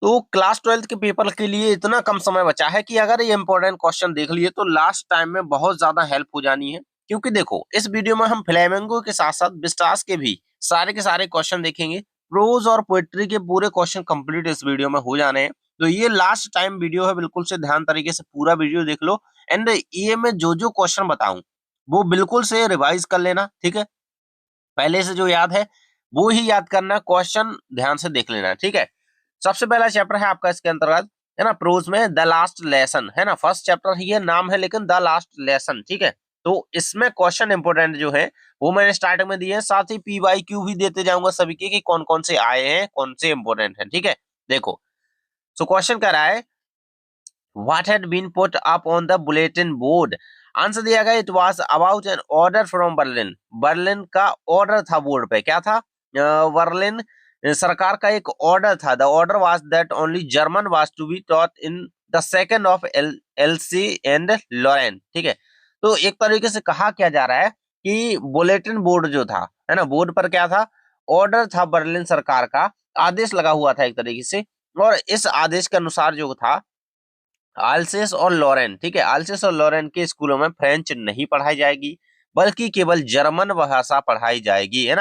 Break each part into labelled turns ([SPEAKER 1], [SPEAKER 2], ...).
[SPEAKER 1] तो class 12th के paper के लिए इतना कम समय बचा है कि अगर ये इंपॉर्टेंट क्वेश्चन देख लिए तो लास्ट टाइम में बहुत ज्यादा हेल्प हो जानी है। क्योंकि देखो इस वीडियो में हम फ्लेमिंगो के साथ साथ विस्टास के सारे क्वेश्चन देखेंगे। प्रोज और पोएट्री के पूरे क्वेश्चन कंप्लीट इस वीडियो में हो जाने हैं। तो ये लास्ट टाइम वीडियो है, बिल्कुल से ध्यान तरीके से पूरा वीडियो देख लो। एंड ये मैं जो जो क्वेश्चन बताऊं वो बिल्कुल से रिवाइज कर लेना, ठीक है। पहले से जो याद है वो ही याद करना, क्वेश्चन ध्यान से देख लेना, ठीक है। सबसे पहला चैप्टर है आपका इसके अंतर्गत, है ना, प्रोज में द लास्ट लेसन, है ना। फर्स्ट चैप्टर ही है, नाम है लेकिन द लास्ट लेसन, ठीक है। तो इसमें क्वेश्चन इंपोर्टेंट जो है वो मैंने स्टार्टिंग में दिए हैं, साथ ही पीवाईक्यू भी देते जाऊंगा सभी के कि कौन कौन से आए हैं, कौन से इंपोर्टेंट हैं, ठीक है। देखो, सो क्वेश्चन कह रहा है what had been put up on the bulletin board. Answer दिया गया it was about an order from Berlin. Berlin का ऑर्डर था बोर्ड पे, क्या था? बर्लिन सरकार का एक ऑर्डर था। The order was that only German was to be taught in the second of Alsace and Lorraine, ठीक है। तो एक तरीके से कहा क्या जा रहा है कि बुलेटिन बोर्ड जो था, है ना, बोर्ड पर क्या था? ऑर्डर था बर्लिन सरकार का, आदेश लगा हुआ था एक तरीके से। और इस आदेश के अनुसार जो था आल्सेस और लॉरेन, ठीक है, आल्सेस और लॉरेन के स्कूलों में फ्रेंच नहीं पढ़ाई जाएगी बल्कि केवल जर्मन भाषा पढ़ाई जाएगी, है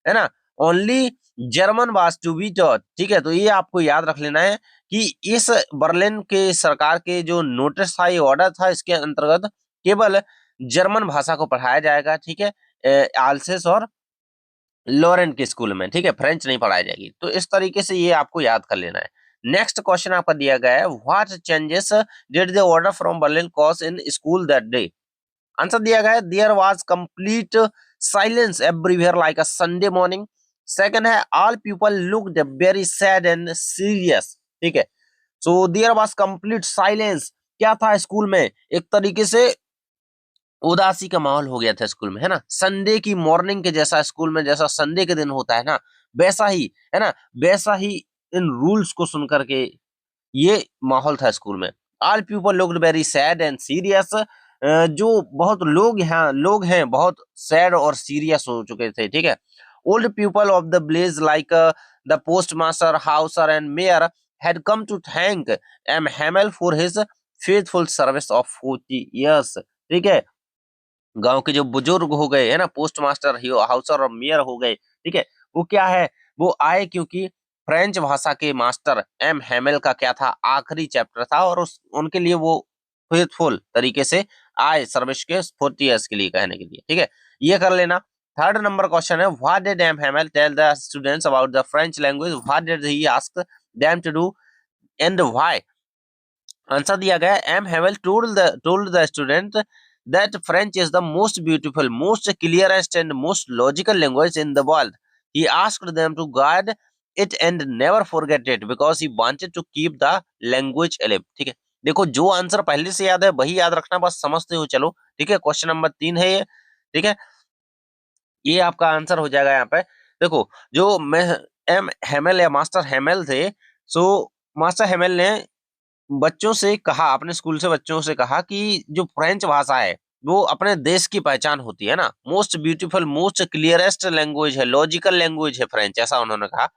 [SPEAKER 1] ना। Only German was to be taught, ठीक है। तो ये आपको याद रख लेना है कि इस बर्लिन के सरकार के जो नोटिस था, ये ऑर्डर था, इसके अंतर्गत केवल जर्मन भाषा को पढ़ाया जाएगा, ठीक है, आल्सेस और लॉरेन के स्कूल में, ठीक है, फ्रेंच नहीं पढ़ाई जाएगी। तो इस तरीके से ये आपको याद कर लेना है। नेक्स्ट क्वेश्चन आपका दिया गया है what changes did the order from Berlin cause in school that day. Answer दिया गया है there was complete silence everywhere like a Sunday morning. Second है all people looked very sad and serious, ठीक है। So there was complete silence, क्या था school में? एक तरीके से उदासी का माहौल हो गया था स्कूल में, है ना। संडे की मॉर्निंग के जैसा स्कूल में जैसा संडे के दिन होता है ना, वैसा ही, है ना, वैसा ही इन रूल्स को सुन करके ये माहौल था स्कूल में। All people looked very sad and serious. जो बहुत लोग हैं बहुत सैड और सीरियस हो चुके थे, ठीक है। Old people of the village like the post master, Hauser and mayor had come to thank M Hamel for his faithful service of 40 years, ठीक है। गांव के जो बुजुर्ग हो गए, है ना, पोस्ट मास्टर, हाउसर और मेयर हो गए, ठीक है, वो क्या है, वो आए क्योंकि फ्रेंच भाषा के मास्टर एम हैमेल का क्या था, आखिरी चैप्टर था और उनके लिए वो फेथफुल तरीके से आए सर्विस के 40 years के लिए, कहने के लिए, ठीक है। ये कर लेना। थर्ड नंबर क्वेश्चन है what did M Hamel tell the students about the French language, what did he ask them to do and why. Answer दिया गया M Hamel told the student that French is the most beautiful, most clearest and most logical language in the world. He asked them to guard it and never forget it because he wanted to keep the language alive, ठीक है। देखो जो answer पहले से याद है वही याद रखना, बस समझते हो चलो, ठीक है। क्वेश्चन नंबर 3 है ये, ठीक है। ये आपका आंसर हो जाएगा यहाँ पे। देखो जो मैं एम हेमल या मास्टर हेमल थे, सो मास्टर हेमल ने बच्चों से कहा, अपने स्कूल से बच्चों से कहा कि जो फ्रेंच भाषा है वो अपने देश की पहचान होती है ना, most beautiful most clearest language है, लॉजिकल लैंग्वेज है फ्रेंच, ऐसा उन्होंने कहा।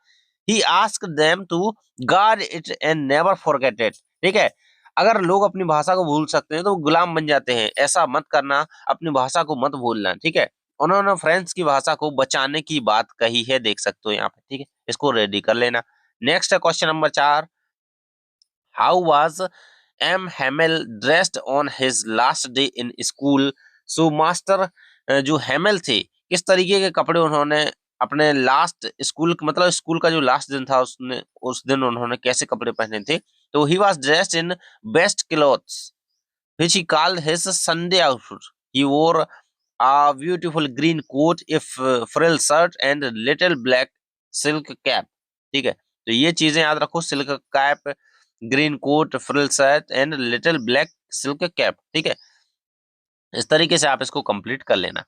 [SPEAKER 1] He asked them to guard it and never forget it, ठीक है। अगर लोग अपनी भाषा को भूल सकते हैं तो वो गुलाम बन जाते हैं, ऐसा मत करना, अपनी भाषा को मत भूलना, ठीक है। उन्होंने फ्रेंच की भाषा को बचाने की बात कही है, देख सकते हो यहाँ पे, ठीक है। इसको रेडी कर लेना। नेक्स्ट है question number 4, how was M Hamel dressed on his last day in school. So master जो हेमेल थे, किस तरीके के कपड़े उन्होंने अपने लास्ट स्कूल, मतलब स्कूल का जो लास्ट दिन था उसने, उस दिन उन्होंने कैसे कपड़े पहने थे? तो he was dressed in best clothes which he called his Sunday outfit. He wore a beautiful green coat, a frill shirt and little black silk cap, ठीक है। तो ये चीजें याद रखो, silk cap, green coat, frill shirt and little black silk cap, ठीक है। इस तरीके से आप इसको कंप्लीट कर लेना।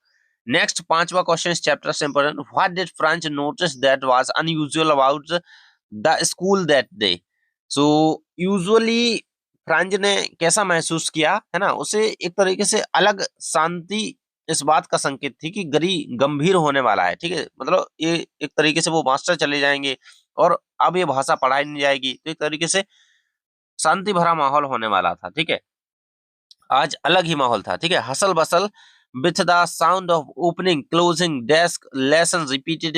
[SPEAKER 1] नेक्स्ट पांचवा क्वेश्चन इस चैप्टर से important, what did French notice that was unusual about the school that day. So usually French ने कैसा महसूस किया, है ना, उसे एक तरीके से अलग शांति इस बात का संकेत थी कि गरी गंभीर होने वाला है, ठीक है। मतलब ये एक तरीके से वो मास्टर चले जाएंगे और अब ये भाषा पढ़ाई नहीं जाएगी। तो एक तरीके से शांति भरा माहौल होने वाला था, ठीक है। आज अलग ही माहौल था, ठीक है। Hustle bustle with the sound of opening closing desk lesson repeated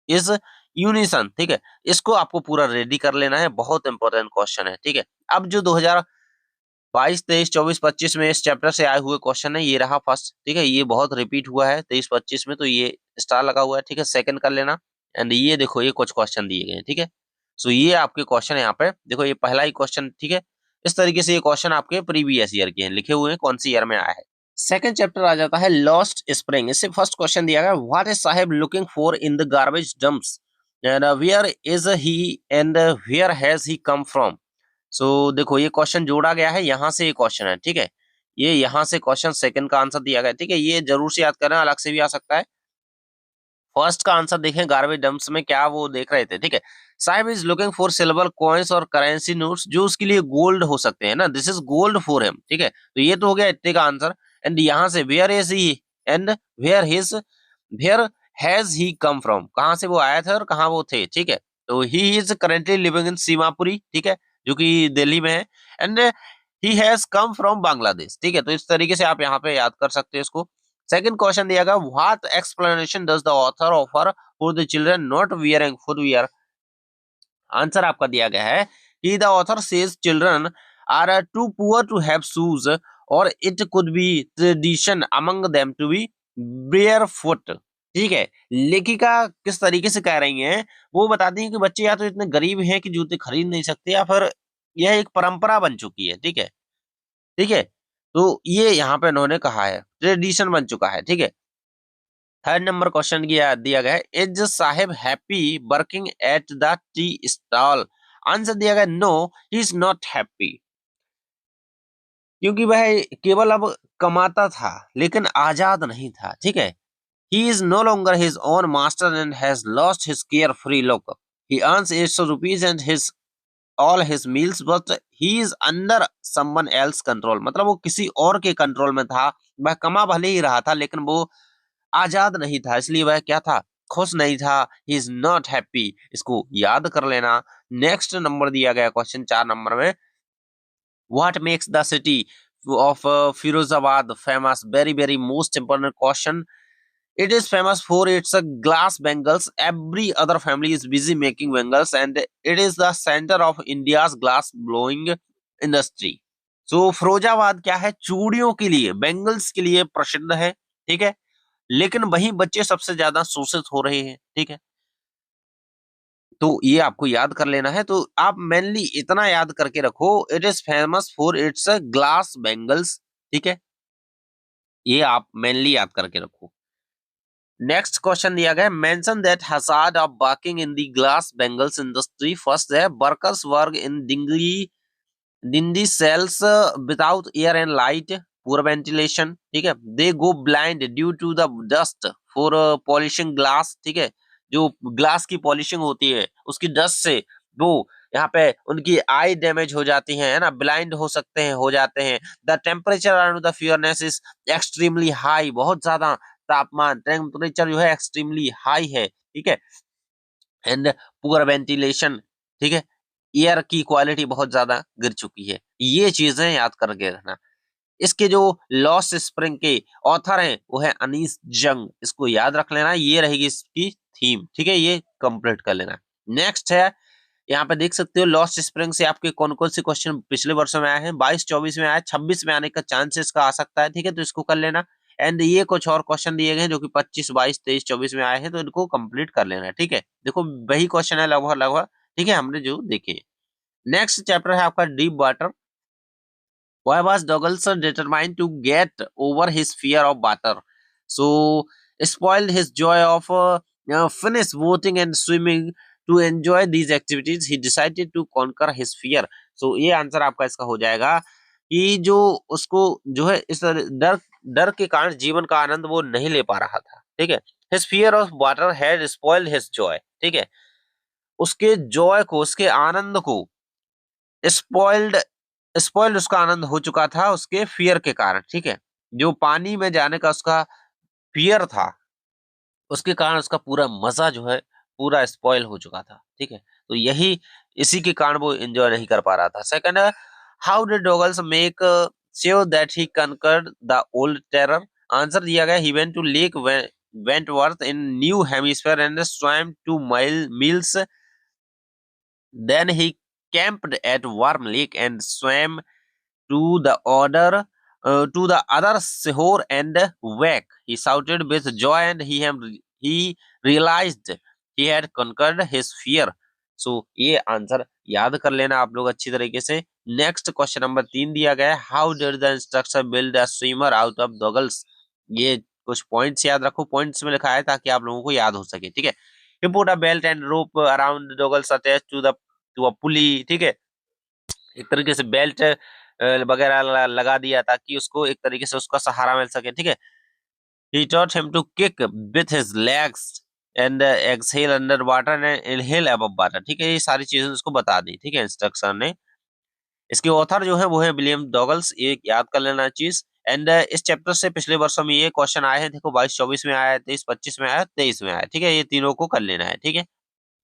[SPEAKER 1] is unison, ठीक है। इसको आपको पूरा रेडी कर लेना है, बहुत इंपॉर्टेंट क्वेश्चन है, ठीक है। अब जो 2022, 23, 24, 25 में इस चैप्टर से आए हुए क्वेश्चन है, ये रहा फर्स्ट, ठीक है। ये बहुत रिपीट हुआ है 23, 25 में, तो ये स्टार लगा हुआ है, ठीक है। सेकंड कर लेना। एंड ये देखो, ये कुछ क्वेश्चन दिए गए हैं, ठीक है। सो ये आपके क्वेश्चन है यहाँ पे देखो, ये पहला ही क्वेश्चन, ठीक है। इस तरीके से ये क्वेश्चन आपके प्रीवियस ईयर के हैं, लिखे हुए हैं कौन सी ईयर में आया है। सेकंड चैप्टर आ जाता है लॉस्ट स्प्रिंग। इससे फर्स्ट क्वेश्चन दिया गया, what is Saheb looking for in the garbage dumps and where is he and where has he come from. So देखो, ये क्वेश्चन जोड़ा गया है, यहाँ से ये क्वेश्चन है, ठीक है। ये यहाँ से क्वेश्चन सेकंड का आंसर दिया गया है, ठीक है। ये जरूर से याद करना, अलग से भी आ सकता है। फर्स्ट का आंसर देखें, गार्बेज डंप्स में क्या वो देख रहे थे, ठीक है। Sahib is looking for silver coins और करेंसी नोट्स जो उसके लिए गोल्ड हो सकते हैं ना, this is gold for him, ठीक है। तो ये तो हो गया इतने का आंसर। एंड यहाँ से where is he and where has he come from, कहाँ से वो आया था और कहाँ वो थे, ठीक है। तो he is currently living in Seemapuri, ठीक है, जो कि दिल्ली में है। And he has come from Bangladesh, ठीक है। तो इस तरीके से आप यहाँ पे याद कर सकते हैं इसको। सेकंड क्वेश्चन दिया गया, what explanation does the author offer for the children not wearing footwear. Answer आपका दिया गया है कि the author says children are too poor to have shoes और it could be tradition among them to be barefoot, ठीक है। लेखिका किस तरीके से कह रही हैं, वो बताती हैं कि बच्चे या तो इतने गरीब हैं कि जूते खरीद नहीं सकते, या फिर यह एक परंपरा बन चुकी है, ठीक है, ठीक है। तो ये यहाँ पे उन्होंने कहा है, ट्रेडिशन बन चुका है, ठीक है। थर्ड नंबर क्वेश्चन दिया गया है, is Sahib happy working at the tea stall. Answer दिया गया, no he is not happy, क्योंकि वह केवल अब कमाता था लेकिन आजाद नहीं था, ठीक है। He is no longer his own master and has lost his carefree look. He earns 800 rupees and his all his meals but he is under someone else control, मतलब वो किसी और के कंट्रोल में था। वह कमा भले ही रहा था लेकिन वो आजाद नहीं था, इसलिए वह क्या था, खुश नहीं था। ही इज नॉट हैप्पी, इसको याद कर लेना। नेक्स्ट नंबर दिया गया क्वेश्चन 4 नंबर में, what makes the city of Firozabad famous. Very very most important question. It is famous for its glass bangles. Every other family is busy making bangles, and it is the center of India's glass blowing industry. So Firozabad क्या है, चूड़ियों के लिए, bangles के लिए प्रसिद्ध है, ठीक है। लेकिन वहीं बच्चे सबसे ज्यादा शोषित हो रहे हैं, ठीक है। तो ये आपको याद कर लेना है। तो आप मेनली इतना याद करके रखो, it is famous for its glass bangles, ठीक है। ये आप मेनली याद करके रखो। नेक्स्ट क्वेश्चन दिया गया, mention that hazard of working in the glass bangles industry. First है, workers work in dingy cells without air and light, poor ventilation, ठीक है। They go blind due to the dust for polishing glass, ठीक है। जो glass की polishing होती है उसकी डस्ट से वो यहाँ पे उनकी आई डैमेज हो जाती है ना, ब्लाइंड हो सकते हैं, हो जाते हैं। The temperature around the furnace is extremely high, बहुत ज्यादा तापमान, टेम्परेचर जो है एक्सट्रीमली हाई है, ठीक है। एंड पुअर वेंटिलेशन, ठीक है, एयर की क्वालिटी बहुत ज्यादा गिर चुकी है। ये चीजें याद करके रखना। इसके जो लॉस्ट स्प्रिंग के ऑथर हैं वो है अनीस जंग, इसको याद रख लेना, ये रहेगी इसकी थीम, ठीक है। ये कंप्लीट कर लेना। नेक्स्ट है, यहाँ पे देख सकते हो लॉस्ट स्प्रिंग से आपके कौन कौन से क्वेश्चन पिछले वर्षों में आए हैं। 22, 24 में आए, 26 में आने का चांसेस का आ सकता है, ठीक है। तो इसको कर लेना। एंड ये कुछ और क्वेश्चन दिए गए हैं जो कि 25, 22, 23, 24 में आए हैं, तो इनको कंप्लीट कर लेना है, ठीक है। देखो वही क्वेश्चन है लगभग लगभग, ठीक है, हमने जो देखे। नेक्स्ट चैप्टर है आपका deep water. Why was Douglas determined to get over his fear of water? So, spoiled his joy of finish voting and swimming. To enjoy these activities, he decided to conquer his fear. So, ये answer आपका इसका हो जाएगा कि जो उसको जो है इस डर डर के कारण जीवन का आनंद वो नहीं ले पा रहा था, ठीक है। His fear of water had spoiled his joy, ठीक है। उसके जॉय को, उसके आनंद को स्पॉइल्ड स्पॉइल्ड उसका आनंद हो चुका था उसके फियर के कारण, ठीक है। जो पानी में जाने का उसका फियर था, उसके कारण उसका पूरा मजा जो है पूरा स्पॉइल हो चुका था, ठीक है। तो यही इसी के कारण वो एंजॉय नहीं कर पा रहा था। सेकंड है, how did Douglas make sure that he conquered the old terror. Answer दिया गया, he went to lake Wentworth in New hemisphere and swam two miles, then he camped at Warm Lake and swam to the other shore and back. He shouted with joy, and he realized he had conquered his fear. So ये answer याद कर लेना आप लोग अच्छी तरीके से। Next question number 3 दिया गया है, how did the instructor build a swimmer out of goggles. ये कुछ पॉइंट्स याद रखो, पॉइंट्स में लिखा है ताकि आप लोगों को याद हो सके, ठीक है। He put a belt and rope around goggles attached to a pulley, ठीक है। एक तरीके से बेल्ट वगैरह लगा दिया ताकि उसको एक तरीके से उसका सहारा मिल सके, ठीक है। He taught him to kick with his legs and exhale under water and inhale above water, ठीक है। ये सारी चीजें उसको बता दी, ठीक है, इंस्ट्रक्टर ने। इसके ऑथर जो है वो है विलियम डॉगल्स, ये याद कर लेना चीज। एंड इस चैप्टर से पिछले वर्षों में ये क्वेश्चन आए हैं, देखो 22-24 में आया है, 23-25 में आया है, 23 में आया है, ठीक है। ये तीनों को कर लेना है, ठीक है।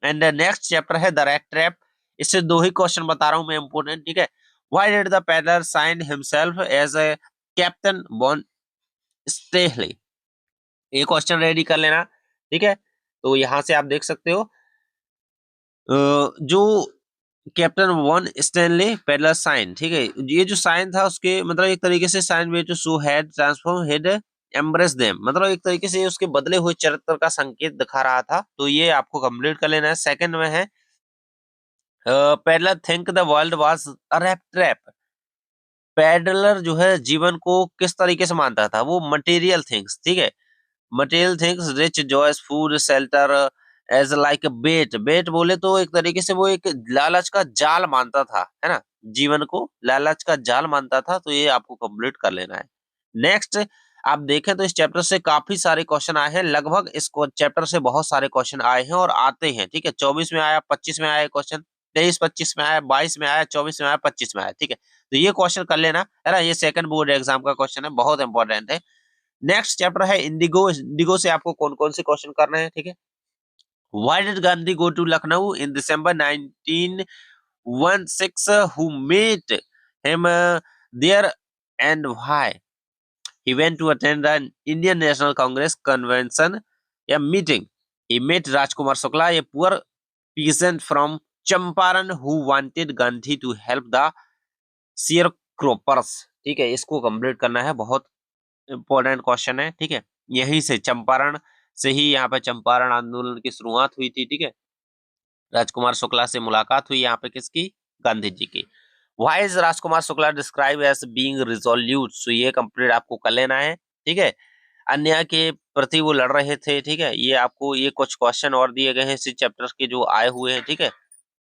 [SPEAKER 1] एंड नेक्स्ट चैप्टर है द रैट ट्रैप। इससे दो ही क्वेश्चन बता रहा हूं मैं इंपोर्टेंट, ठीक है। Why did the peddler sign himself as a captain von Stahle. ये क्वेश्चन रेडी कर लेना, ठीक है। तो यहां से आप देख सकते हो जो captain von Stanley Padler sign, ठीक है। ये जो साइन था उसके मतलब एक तरीके से sign way to show had transform head embrace them, मतलब एक तरीके से उसके बदले हुए चरित्र का संकेत दिखा रहा था। तो ये आपको कंप्लीट कर लेना है। सेकंड में है peddler think the world was a rat trap. Peddler जो है जीवन को किस तरीके से मानता था, वो मटेरियल थिंग्स, ठीक है। Material things rich joys food shelter as like bait. Bait बोले तो एक तरीके से वो एक लालच का जाल मानता था, है ना। जीवन को लालच का जाल मानता था। तो ये आपको कंप्लीट कर लेना है। नेक्स्ट आप देखें तो इस चैप्टर से काफी सारे क्वेश्चन आए हैं, लगभग इस चैप्टर से बहुत सारे क्वेश्चन आए हैं और आते हैं, ठीक है। 24 में आया, 25 में आया क्वेश्चन, 23-25 में आया, 22 में आया, 24 में आया, 25 में आया, ठीक है। तो ये क्वेश्चन कर लेना, है ना। ये सेकंड बोर्ड एग्जाम का क्वेश्चन है, बहुत इंपॉर्टेंट है। नेक्स्ट चैप्टर है इंडिगो। इंडिगो से आपको कौन कौन से क्वेश्चन करने हैं, ठीक है। Why did Gandhi go to Lucknow in December 1916? Who met him there and why? He went to attend an Indian National Congress convention, a meeting. He met Rajkumar Shukla, a poor peasant from Champaran who wanted Gandhi to help the sharecroppers, ठीक है। इसको complete करना है, बहुत important question है, ठीक है। यहीं से चंपारण से ही यहाँ पे चंपारण आंदोलन की शुरुआत हुई थी, ठीक है। राजकुमार शुक्ला से मुलाकात हुई यहाँ पे किसकी, गांधी जी की। Why is Rajkumar Shukla describe as being resolute. So ये कंप्लीट आपको कर लेना है, ठीक है। अन्याय के प्रति वो लड़ रहे थे, ठीक है। ये आपको ये कुछ क्वेश्चन और दिए गए हैं इसी चैप्टर के जो आए हुए हैं, ठीक है,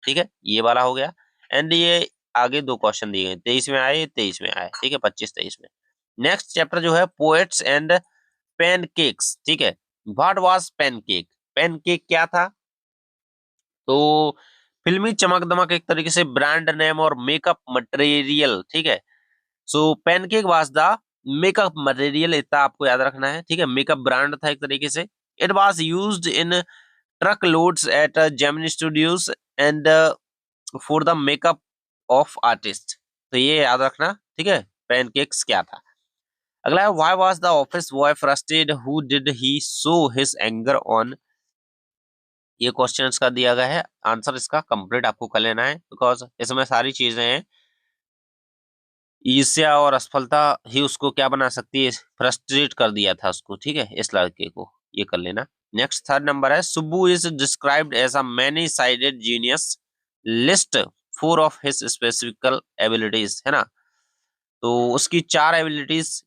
[SPEAKER 1] ठीक है। ये वाला हो गया। एंड ये आगे दो क्वेश्चन दिए गए, 23 में आए, 23 में आए, ठीक है, 25-23 में। नेक्स्ट चैप्टर जो है पोएट्स एंड पैनकेक्स, ठीक है। What was pancake. पैनकेक क्या था, तो फिल्मी चमक दमक एक तरीके से ब्रांड नेम और मेकअप मटेरियल, ठीक है। So pancake was the makeup material, इतना आपको याद रखना है, ठीक है। मेकअप ब्रांड था एक तरीके से। It was used in truck loads at Gemini Studios and for the makeup of artist. तो ये याद रखना, ठीक है, पैनकेक्स क्या था। अगला है why was the office boy frustrated, who did he show his anger on. ये क्वेश्चंस का दिया गया है, आंसर इसका कंप्लीट आपको कर लेना है, बिकॉज इसमें सारी चीजें हैं। ईर्ष्या और असफलता ही उसको क्या बना सकती है, फ्रस्ट्रेट कर दिया था उसको, ठीक है, इस लड़के को। ये कर लेना। नेक्स्ट थर्ड नंबर है Subbu is described as a many sided genius, list 4 of his specifical abilities, है ना। तो उसकी 4 एबिलिटीज,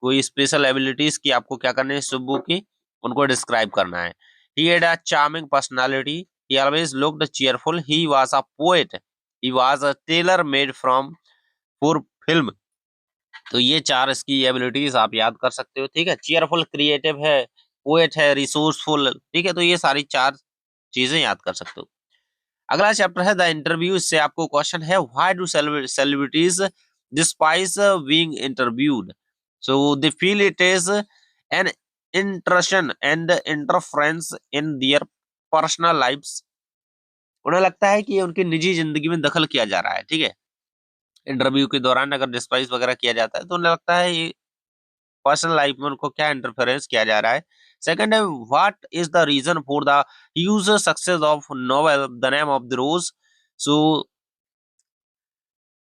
[SPEAKER 1] कोई स्पेशल एबिलिटीज की आपको क्या करनी है सुब्बू की, उनको डिस्क्राइब करना है। He had a charming personality. He always looked cheerful. He was a poet. He was a tailor made for film. तो ये 4 इसकी एबिलिटीज आप याद कर सकते हो, ठीक है। चीयरफुल, क्रिएटिव है, पोएट है, रिसोर्सफुल, ठीक है। तो ये सारी 4 चीजें याद कर सकते हो। अगला चैप्टर है द इंटरव्यू। इससे आपको क्वेश्चन है why do celebrities despise being interviewed. So they feel it is an intrusion and interference in their personal lives, उन्हें लगता है कि ये उनकी निजी जिंदगी में दखल किया जा रहा है, ठीक है। इंटरव्यू के दौरान अगर डिस्पाइस वगैरह किया जाता है तो उन्हें लगता है ये पर्सनल लाइफ में उनको क्या इंटरफेरेंस किया जा रहा है। सेकंड है, what is the reason for the user success of novel the name of the rose. So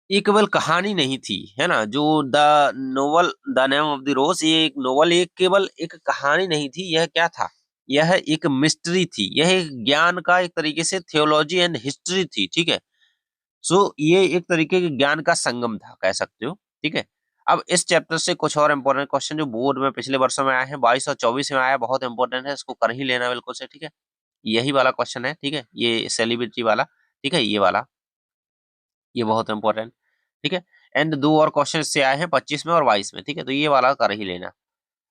[SPEAKER 1] ये केवल कहानी नहीं थी, है ना, जो the novel the name of the rose, ये एक नोवेल, ये केवल एक कहानी नहीं थी, यह क्या था, यह एक मिस्ट्री थी, यह एक ज्ञान का एक तरीके से थियोलॉजी एंड हिस्ट्री थी, ठीक है। सो ये एक तरीके के ज्ञान का संगम था, कह सकते हो, ठीक है। अब इस चैप्टर से कुछ और इंपॉर्टेंट क्वेश्चन जो बोर्ड में पिछले वर्षों में आए हैं, 22 और 24 में आया, बहुत इंपॉर्टेंट है, इसको कर ही लेना बिल्कुल से, ठीक है। यही वाला क्वेश्चन है, ठीक है, ये सेलिब्रिटी वाला, ठीक है, ये वाला, ये बहुत इंपॉर्टेंट, ठीक है। एंड दो और क्वेश्चन से आए हैं 25 में और 22 में, ठीक है, तो ये वाला कर ही लेना।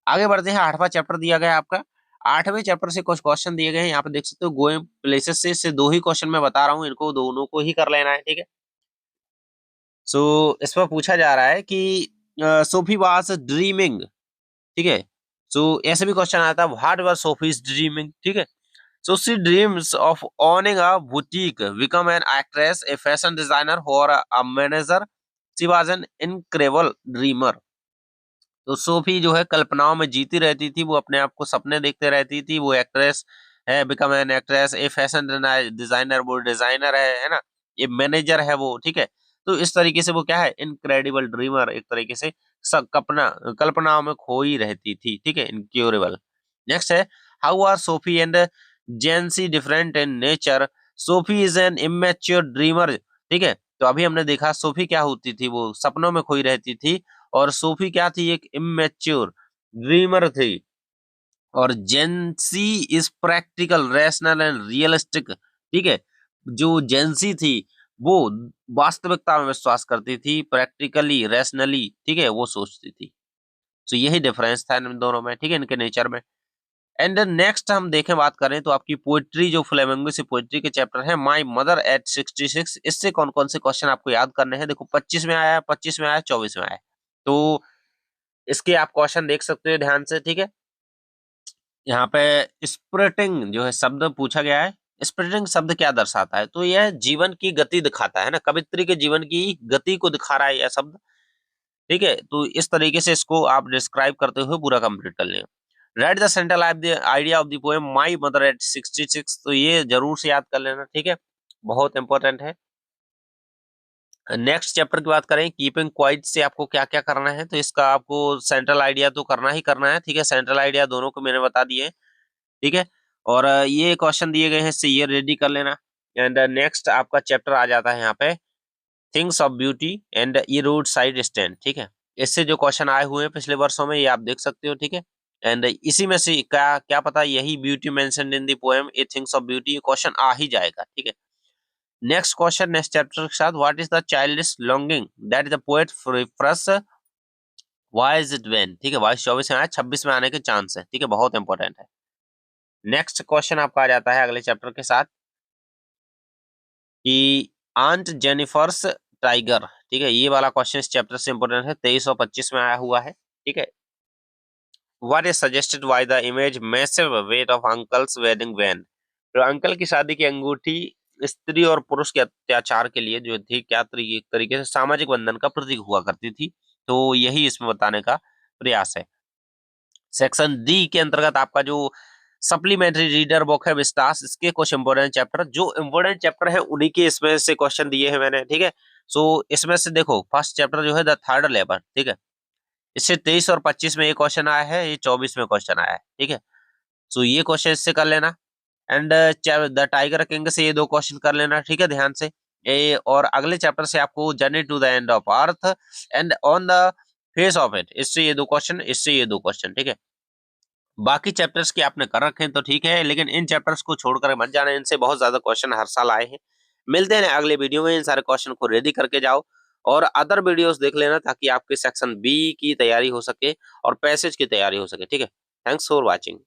[SPEAKER 1] आगे बढ़ते हैं, 8वां चैप्टर दिया गया है आपका। 8वें चैप्टर से कुछ क्वेश्चन दिए गए हैं, यहाँ पे देख सकते हो, गोइंग प्लेसेस से इससे 2 ही क्वेश्चन मैं बता रहा हूँ, इनको दोनों को ही कर लेना है, ठीक है। सो इस पर पूछा जा रहा है कि सोफी वाज ड्रीमिंग, ठीक है। सो ऐसे भी क्वेश्चन आता है, व्हाट वाज सोफीज ड्रीमिंग, ठीक है। So she dreams of owning a boutique, become an actress, a fashion designer और a manager. She was an incredible dreamer. तो सोफी जो है कल्पनाओं में जीती रहती थी, वो अपने आप को सपने देखते रहती थी, वो एक्ट्रेस है, become an actress, a fashion designer, वो डिजाइनर है ना, ये मैनेजर है वो, ठीक है। तो इस तरीके से वो क्या है, इनक्रेडिबल ड्रीमर, एक तरीके से सब कल्पनाओं में खोई रहती थी, ठीक है, इनक्यूरेबल। नेक्स्ट है, how are Sophie and Jansie different in nature. Sophie is an immature dreamer, ठीक है। तो अभी हमने देखा सोफी क्या होती थी, वो सपनों में खोई रहती थी, और सोफी क्या थी, एक इमेच्योर ड्रीमर थी। और Jansie is practical, rational and realistic, ठीक है। जो जेंसी थी वो वास्तविकता में विश्वास करती थी, प्रैक्टिकली रैशनली, ठीक है, वो सोचती थी। तो यही डिफरेंस था इन दोनों में, ठीक है, इनके नेचर में। एंड नेक्स्ट हम देखें, बात करें तो आपकी पोइट्री, जो फ्लेमिंगो से पोइट्री के चैप्टर है, माई मदर एट 66, इससे कौन कौन से क्वेश्चन आपको याद करने हैं। देखो 25 में आया, 25 में आया, 24 में आया, तो इसके आप क्वेश्चन देख सकते हो ध्यान से, ठीक है। यहाँ पे स्प्रिटिंग जो है शब्द पूछा गया है, स्प्रिटिंग शब्द क्या दर्शाता है, तो यह जीवन की गति दिखाता है ना, कवित्री के जीवन की गति को दिखा रहा है यह शब्द, ठीक है। तो इस तरीके से इसको आप डिस्क्राइब करते हुए पूरा कंप्लीट कर लें। Right the central idea of the poem my mother eight 66, तो ये जरूर से याद कर लेना, ठीक है, बहुत इंपॉर्टेंट है। नेक्स्ट चैप्टर की बात करें, कीपिंग क्वाइट से आपको क्या क्या करना है, तो इसका आपको सेंट्रल आइडिया तो करना ही करना है, ठीक है, सेंट्रल आइडिया दोनों को मैंने बता दिए, ठीक है। और ये क्वेश्चन दिए गए हैं, इससे ये रेडी कर लेना। एंड नेक्स्ट आपका चैप्टर आ जाता है यहाँ पे, थिंग्स ऑफ ब्यूटी एंड ये रोड साइड स्टैंड, ठीक है। इससे जो क्वेश्चन आए हुए हैं पिछले वर्षों में, ये आप देख सकते हो, ठीक है। एंड इसी में से क्या क्या पता यही beauty mentioned in the poem a things of beauty, question आ ही जाएगा, ठीक है। नेक्स्ट क्वेश्चन नेक्स्ट चैप्टर के साथ, what is the childish longing that the poet frets, why is it when, ठीक है, 22-24 में आया, 26 में आने के चांस है, ठीक है, बहुत इंपॉर्टेंट है। नेक्स्ट क्वेश्चन आपका आ जाता है अगले चैप्टर के साथ कि आंट जेनिफर्स टाइगर, ठीक है, ये वाला क्वेश्चन इस चैप्टर से इंपोर्टेंट है, 23 और 25 में आया हुआ है, ठीक है। What is suggested by the image massive weight of uncle's wedding van, तो अंकल की शादी की अंगूठी स्त्री और पुरुष के अत्याचार के लिए जो थी, क्या एक तरीके से सामाजिक बंधन का प्रतीक हुआ करती थी, तो यही इसमें बताने का प्रयास है। सेक्शन डी के अंतर्गत आपका जो सप्लीमेंट्री रीडर बुक है विस्तास, इसके कुछ इंपोर्टेंट चैप्टर, जो इंपोर्टेंट चैप्टर है उन्हीं के इसमें से क्वेश्चन दिए हैं मैंने, ठीक है। सो इसमें से देखो फर्स्ट चैप्टर जो है द थर्ड लेबर, ठीक है, इससे 23 और 25 में ये क्वेश्चन आया है, ये 24 में क्वेश्चन आया है, ठीक है। सो ये क्वेश्चन इससे कर लेना। एंड द टाइगर किंग से ये दो क्वेश्चन कर लेना, ठीक है, ध्यान से। ये और अगले चैप्टर से आपको journey to the end of earth and on the face of it, इससे ये दो क्वेश्चन, इससे ये दो क्वेश्चन, ठीक है। बाकी चैप्टर्स के आपने कर रखे हैं तो ठीक है, लेकिन इन चैप्टर्स को छोड़कर मत जाना, इनसे बहुत ज्यादा क्वेश्चन हर साल आए हैं। मिलते हैं अगले वीडियो में, इन सारे क्वेश्चन को रेडी करके जाओ और अदर वीडियोस देख लेना, ताकि आपके सेक्शन बी की तैयारी हो सके और पैसेज की तैयारी हो सके, ठीक है। Thanks for watching.